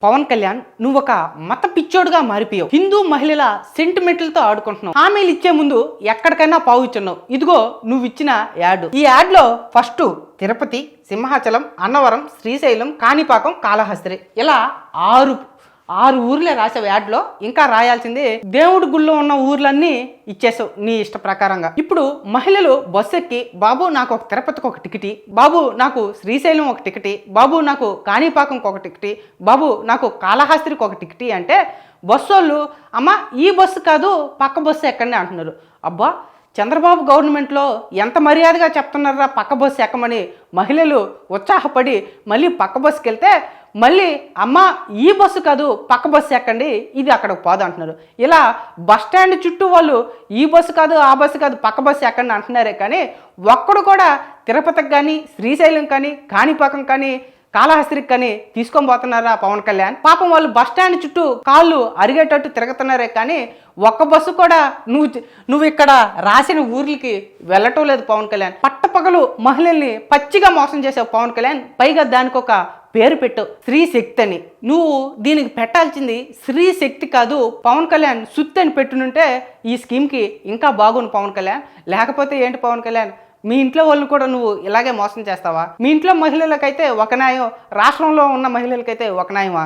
పవన్ కళ్యాణ్ నువ్వు ఒక మత పిచ్చోడుగా మారిపోయావు. హిందూ మహిళల సెంటిమెంట్లతో ఆడుకుంటున్నావు. హామీలు ఇచ్చే ముందు ఎక్కడికైనా పావు ఇచ్చున్నావు. ఇదిగో నువ్వు ఇచ్చిన యాడ్. ఈ యాడ్ లో ఫస్ట్ తిరుపతి, సింహాచలం, అన్నవరం, శ్రీశైలం, కాణిపాకం, కాళహస్తి ఇలా ఆరు ఊర్లే రాసావు యాడ్లో. ఇంకా రాయాల్సింది దేవుడి గుళ్ళో ఉన్న ఊర్లన్నీ ఇచ్చేసావు నీ ఇష్ట ప్రకారంగా. ఇప్పుడు మహిళలు బస్సు ఎక్కి బాబు నాకు ఒక తిరుపతికి ఒక టికెట్, బాబు నాకు శ్రీశైలం ఒక టికెట్, బాబు నాకు కాణిపాకంకి ఒక టికెట్, బాబు నాకు కాళహస్తికి ఒక టికెట్ అంటే బస్సు వాళ్ళు అమ్మ ఈ బస్సు కాదు పక్క బస్సు ఎక్కడనే అంటున్నారు. అబ్బా చంద్రబాబు గవర్నమెంట్లో ఎంత మర్యాదగా చెప్తున్నారా పక్క బస్సు ఎక్కమని. మహిళలు ఉత్సాహపడి మళ్ళీ పక్క బస్సుకి వెళ్తే మళ్ళీ అమ్మ ఈ బస్సు కాదు పక్క బస్సు ఎక్కండి, ఇది అక్కడికి పోదు అంటున్నారు. ఇలా బస్ స్టాండ్ చుట్టూ వాళ్ళు ఈ బస్సు కాదు ఆ బస్సు కాదు పక్క బస్సు ఎక్కండి అంటున్నారే కానీ ఒక్కడు కూడా తిరుపతికి కానీ శ్రీశైలం కానీ కాణిపాకం కానీ కాళహస్తికి కానీ తీసుకొని పోతున్నారా పవన్ కళ్యాణ్? పాపం వాళ్ళు బస్ స్టాండ్ చుట్టూ కాళ్ళు అరిగేటట్టు తిరుగుతున్నారే కానీ ఒక్క బస్సు కూడా నువ్వు ఇక్కడ రాసిన ఊర్లకి వెళ్ళటం లేదు పవన్ కళ్యాణ్. పట్టపగలు మహిళల్ని పచ్చిగా మోసం చేసావు పవన్ కళ్యాణ్. పైగా దానికి ఒక పేరు పెట్టు, స్త్రీ శక్తి అని. నువ్వు దీనికి పెట్టాల్సింది స్త్రీ శక్తి కాదు, పవన్ కళ్యాణ్ సుత్తి అని పెట్టునుంటే ఈ స్కీమ్కి ఇంకా బాగుంది పవన్ కళ్యాణ్. లేకపోతే ఏంటి పవన్ కళ్యాణ్, మీ ఇంట్లో వాళ్ళు కూడా నువ్వు ఇలాగే మోసం చేస్తావా? మీ ఇంట్లో మహిళలకైతే ఒక న్యాయం, రాష్ట్రంలో ఉన్న మహిళలకైతే ఒక న్యాయమా?